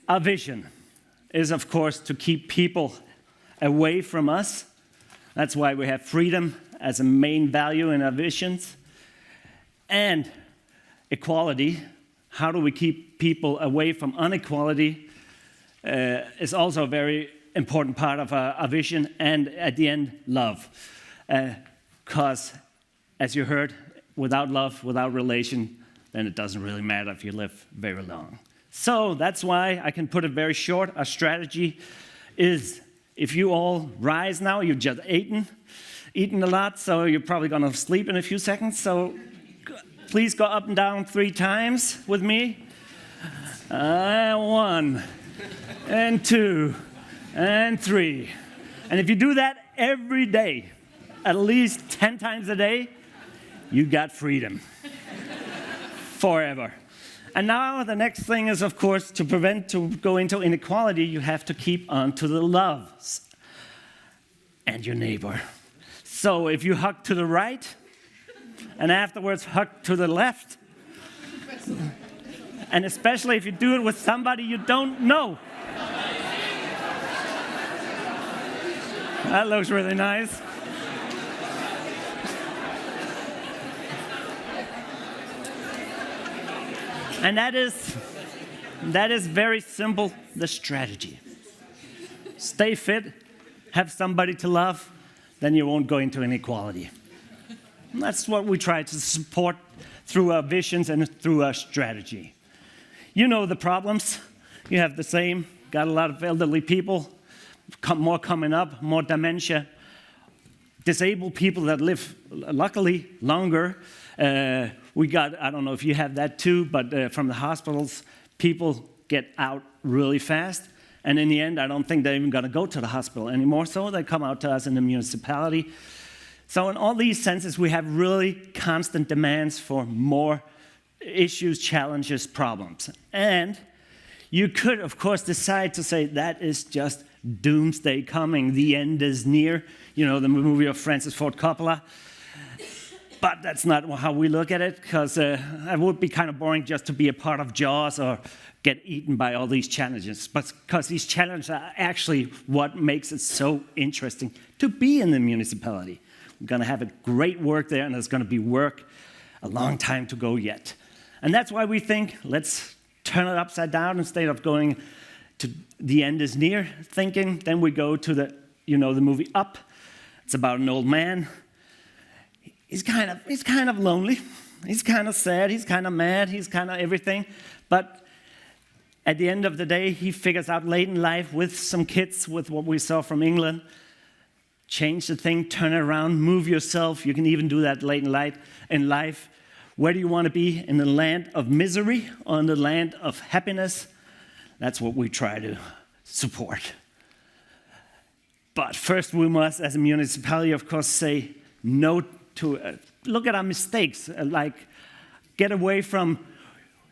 Our vision is, of course, to keep people away from us. That's why we have freedom as a main value in our visions. And equality, how do we keep people away from inequality, is also a very important part of our vision. And at the end, love. Because, as you heard, without love, without relation, then it doesn't really matter if you live very long. So that's why I can put it very short. Our strategy is, if you all rise now, you've just eaten a lot, so you're probably going to sleep in a few seconds. So please go up and down 3 times with me. 1, and 2, and 3. And if you do that every day, at least 10 times a day, you got freedom. Forever. And now the next thing is, of course, to go into inequality, you have to keep on to the loves and your neighbor. So if you hug to the right, and afterwards hug to the left, and especially if you do it with somebody you don't know. That looks really nice. And that is very simple, the strategy. Stay fit, have somebody to love, then you won't go into inequality. And that's what we try to support through our visions and through our strategy. You know the problems. You have the same. Got a lot of elderly people, more coming up, more dementia. Disabled people that live, luckily, longer. We got, I don't know if you have that too, but from the hospitals, people get out really fast. And in the end, I don't think they're even going to go to the hospital anymore, so they come out to us in the municipality. So in all these senses, we have really constant demands for more issues, challenges, problems. And you could, of course, decide to say that is just doomsday coming, the end is near. You know, the movie of Francis Ford Coppola. But that's not how we look at it, because it would be kind of boring just to be a part of Jaws or get eaten by all these challenges. But because these challenges are actually what makes it so interesting to be in the municipality. We're going to have a great work there, and there's going to be work a long time to go yet. And that's why we think, let's turn it upside down instead of going to the end is near thinking. Then we go to the movie Up. It's about an old man. He's kind of lonely. He's kind of sad. He's kind of mad. He's kind of everything. But at the end of the day, he figures out late in life with some kids, with what we saw from England, change the thing, turn it around, move yourself. You can even do that late in life. Where do you want to be? In the land of misery or in the land of happiness? That's what we try to support. But first we must, as a municipality, of course, say no to look at our mistakes, like get away from,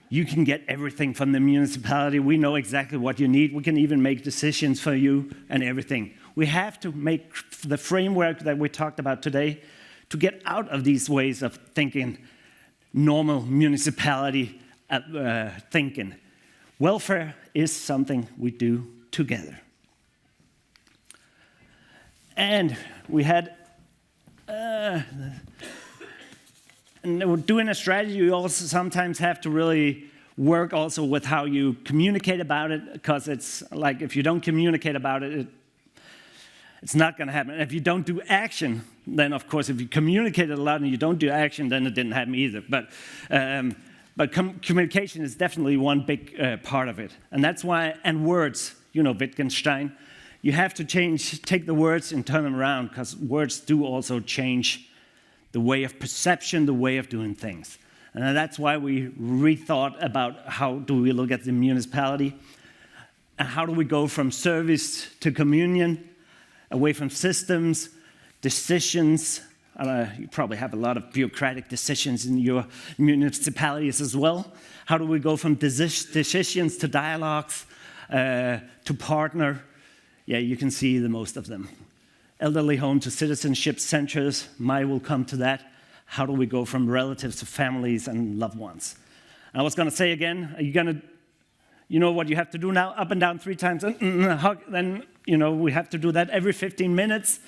you can get everything from the municipality. We know exactly what you need. We can even make decisions for you and everything. We have to make the framework that we talked about today to get out of these ways of thinking, normal municipality thinking. Welfare is something we do together. And we had and doing a strategy, you also sometimes have to really work also with how you communicate about it, because it's like if you don't communicate about it, it's not going to happen. If you don't do action, then of course, if you communicate it a lot and you don't do action, then it didn't happen either. But communication is definitely one big part of it. And that's why, and words, Wittgenstein, you have to take the words and turn them around, because words do also change the way of perception, the way of doing things. And that's why we rethought about how do we look at the municipality, and how do we go from service to communion, away from systems, decisions. You probably have a lot of bureaucratic decisions in your municipalities as well. How do we go from decisions to dialogues, to partner? Yeah, you can see the most of them. Elderly home to citizenship centers, will come to that. How do we go from relatives to families and loved ones? And I was going to say again, you know what you have to do now? Up and down 3 times, then, we have to do that every 15 minutes.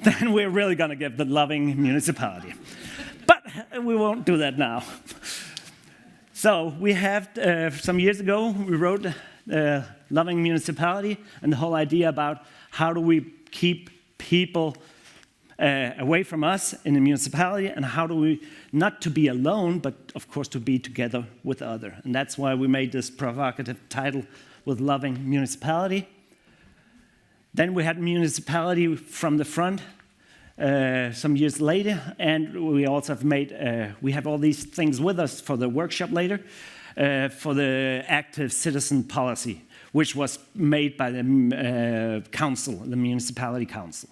Then we're really going to get the loving municipality. But we won't do that now. So we have, some years ago, we wrote Loving Municipality, and the whole idea about how do we keep people away from us in the municipality, and how do we not to be alone, but of course to be together with others. And that's why we made this provocative title with Loving Municipality. Then we had municipality from the front some years later, and we also have made, we have all these things with us for the workshop later, for the active citizen policy, which was made by the council, the municipality council.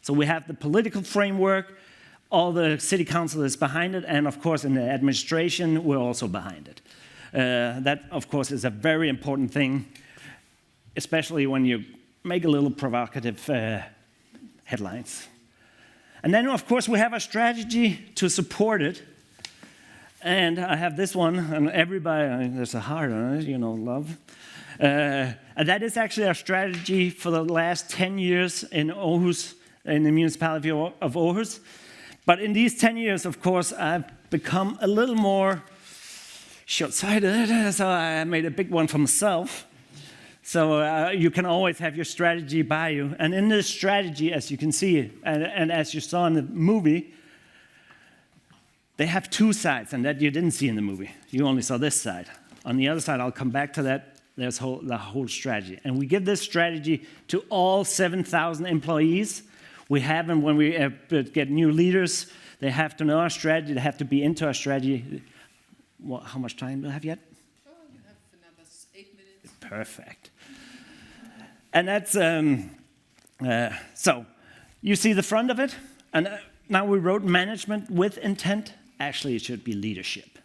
So we have the political framework, all the city council is behind it, and of course in the administration, we're also behind it. That, of course, is a very important thing, especially when you make a little provocative headlines. And then, of course, we have a strategy to support it. And I have this one, and everybody, there's a heart on it, love. And that is actually our strategy for the last 10 years in Aarhus, in the municipality of Aarhus. But in these 10 years, of course, I've become a little more short-sighted, so I made a big one for myself. So you can always have your strategy by you. And in this strategy, as you can see, and as you saw in the movie, they have 2 sides, and that you didn't see in the movie. You only saw this side. On the other side, I'll come back to that, there's the whole strategy. And we give this strategy to all 7,000 employees. We have them when we get new leaders. They have to know our strategy. They have to be into our strategy. How much time do I have yet? Oh, you have another 8 minutes. Perfect. And that's, so you see the front of it. And now we wrote management with intent. Actually, it should be leadership.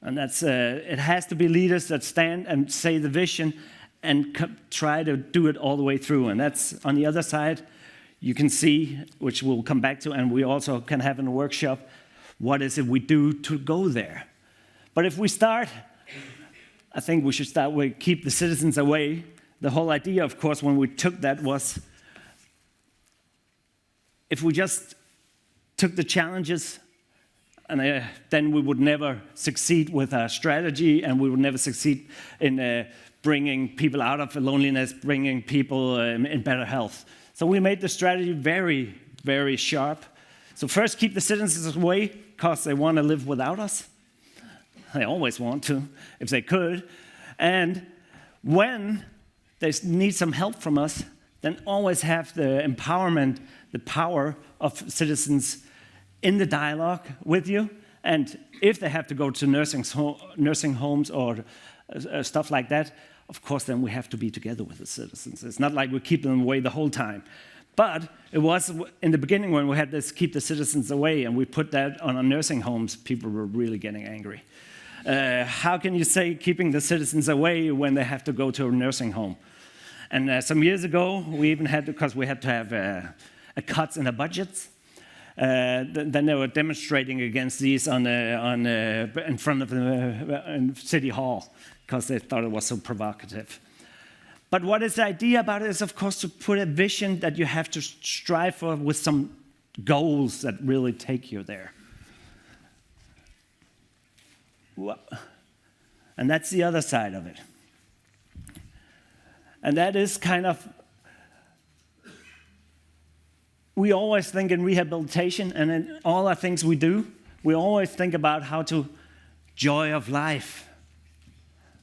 And that's, it has to be leaders that stand and say the vision and try to do it all the way through. And that's on the other side, you can see, which we'll come back to, and we also can have in a workshop, what is it we do to go there? But if we start, I think we should start with keep the citizens away. The whole idea, of course, when we took that was, if we just took the challenges, and then we would never succeed with our strategy, and we would never succeed in bringing people out of loneliness, bringing people in better health. So we made the strategy very, very sharp. So first, keep the citizens away, because they want to live without us. They always want to, if they could. And when they need some help from us, then always have the empowerment, the power of citizens in the dialogue with you. And if they have to go to nursing homes or stuff like that, of course, then we have to be together with the citizens. It's not like we keep them away the whole time. But it was in the beginning when we had this keep the citizens away and we put that on our nursing homes, people were really getting angry. How can you say keeping the citizens away when they have to go to a nursing home? And some years ago, we even had, because we had to have cuts in the budgets, then they were demonstrating against these in front of the City Hall, because they thought it was so provocative. But what is the idea about it is, of course, to put a vision that you have to strive for with some goals that really take you there. And that's the other side of it. And that is kind of, we always think in rehabilitation and in all the things we do, we always think about how to joy of life.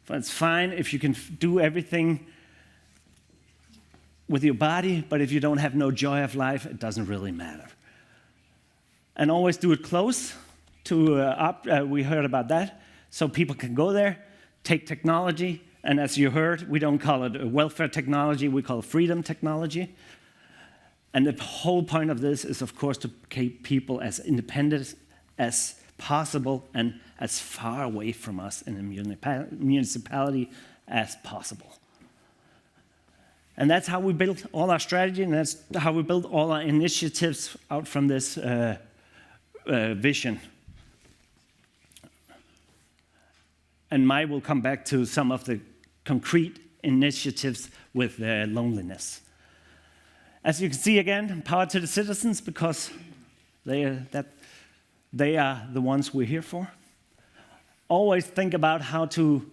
But it's fine if you can do everything with your body, but if you don't have no joy of life, it doesn't really matter. And always do it close to, we heard about that, so people can go there, take technology, and as you heard, we don't call it welfare technology, we call it freedom technology. And the whole point of this is, of course, to keep people as independent as possible and as far away from us in the municipality as possible. And that's how we built all our strategy, and that's how we built all our initiatives out from this vision. and Mai will come back to some of the concrete initiatives with loneliness. As you can see again, power to the citizens, because they are the ones we're here for. Always think about how to,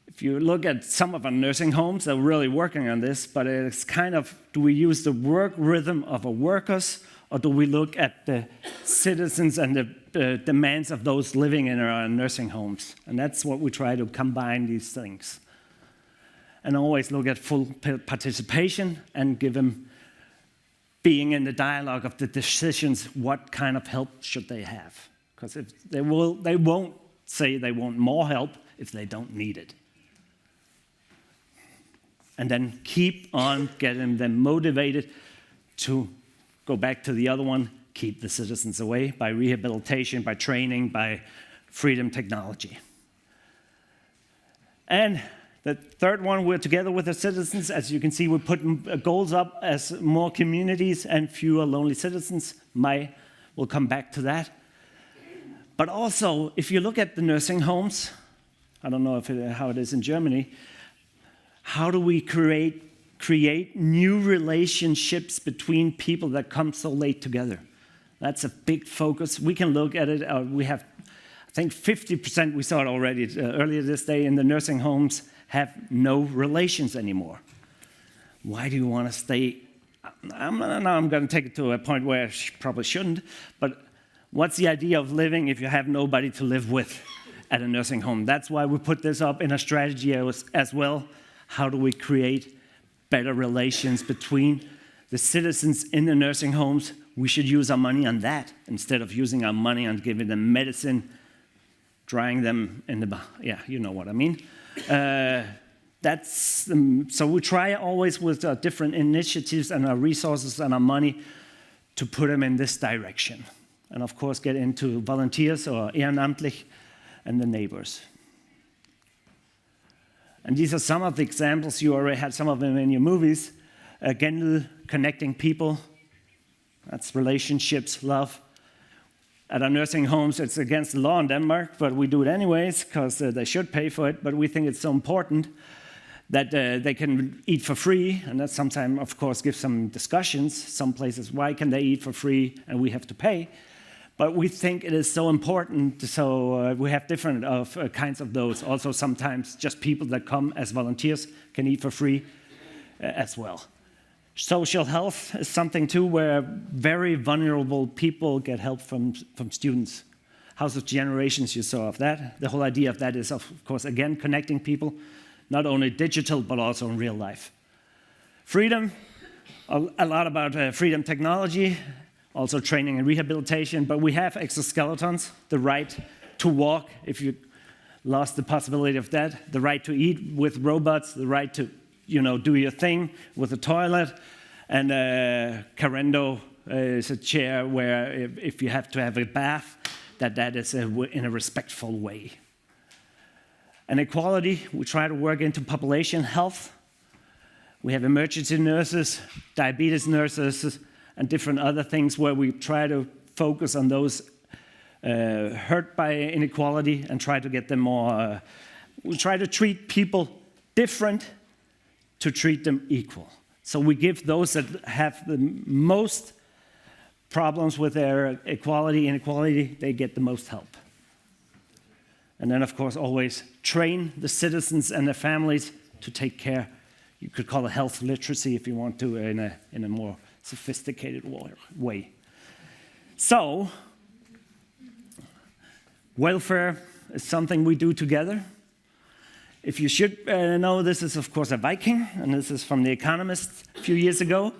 if you look at some of our nursing homes, they're really working on this, but it's kind of, do we use the work rhythm of our workers, or do we look at the citizens and the demands of those living in our nursing homes? And that's what we try to combine these things. And always look at full participation and give them being in the dialogue of the decisions, what kind of help should they have? Because if they won't say they want more help if they don't need it. And then keep on getting them motivated to go back to the other one, keep the citizens away by rehabilitation, by training, by freedom technology. And the third one, we're together with the citizens. As you can see, we're putting goals up as more communities and fewer lonely citizens. Mai will come back to that. But also, if you look at the nursing homes, I don't know how it is in Germany, how do we create new relationships between people that come so late together? That's a big focus. We can look at it. We have, I think 50%, we saw it already earlier this day, in the nursing homes have no relations anymore. Why do you want to stay? I'm going to take it to a point where I probably shouldn't, but what's the idea of living if you have nobody to live with at a nursing home? That's why we put this up in a strategy as well. How do we create better relations between the citizens in the nursing homes? We should use our money on that instead of using our money on giving them medicine, drying them in the, yeah, you know what I mean. So we try always with our different initiatives and our resources and our money to put them in this direction. And of course get into volunteers or ehrenamtlich and the neighbors. And these are some of the examples. You already had some of them in your movies. Again, connecting people. That's relationships, love. At our nursing homes, it's against the law in Denmark, but we do it anyways because they should pay for it. But we think it's so important that they can eat for free, and that sometimes, of course, gives some discussions. Some places, why can they eat for free and we have to pay? But we think it is so important, so we have different kinds of those. Also, sometimes just people that come as volunteers can eat for free as well. Social health is something too where very vulnerable people get help from students. House of Generations, you saw of that. The whole idea of that is, of course, again, connecting people, not only digital, but also in real life. Freedom, a lot about freedom technology, also training and rehabilitation, but we have exoskeletons, the right to walk if you lost the possibility of that, the right to eat with robots, the right to do your thing with the toilet, and Carendo is a chair where if you have to have a bath, that is in a respectful way. And equality, we try to work into population health. We have emergency nurses, diabetes nurses, and different other things where we try to focus on those hurt by inequality and try to get them more. We try to treat people different to treat them equal. So we give those that have the most problems with their inequality, they get the most help. And then, of course, always train the citizens and their families to take care. You could call it health literacy if you want to, in a more sophisticated way. So, welfare is something we do together. If you should know, this is, of course, a Viking, and this is from The Economist a few years ago.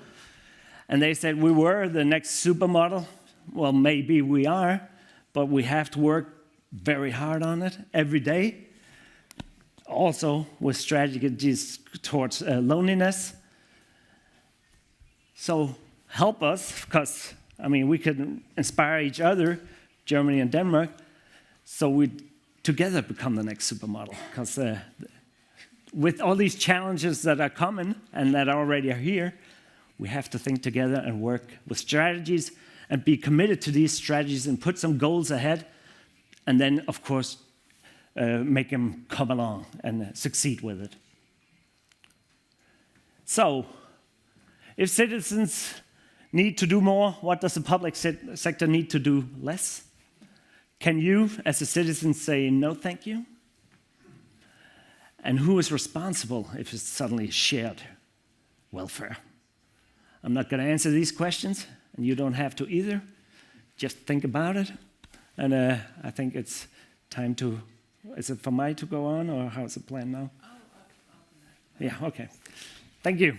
And they said we were the next supermodel. Well, maybe we are, but we have to work very hard on it every day. Also, with strategies towards loneliness. So help us, because, we can inspire each other, Germany and Denmark, so we together become the next supermodel. Because with all these challenges that are coming and that already are here, we have to think together and work with strategies and be committed to these strategies and put some goals ahead. And then, of course, make them come along and succeed with it. So, if citizens need to do more, what does the public sector need to do less? Can you, as a citizen, say no thank you? And who is responsible if it's suddenly shared welfare? I'm not going to answer these questions, and you don't have to either. Just think about it. And I think it's time to, is it for me to go on, or how's the plan now? Yeah, okay. Thank you.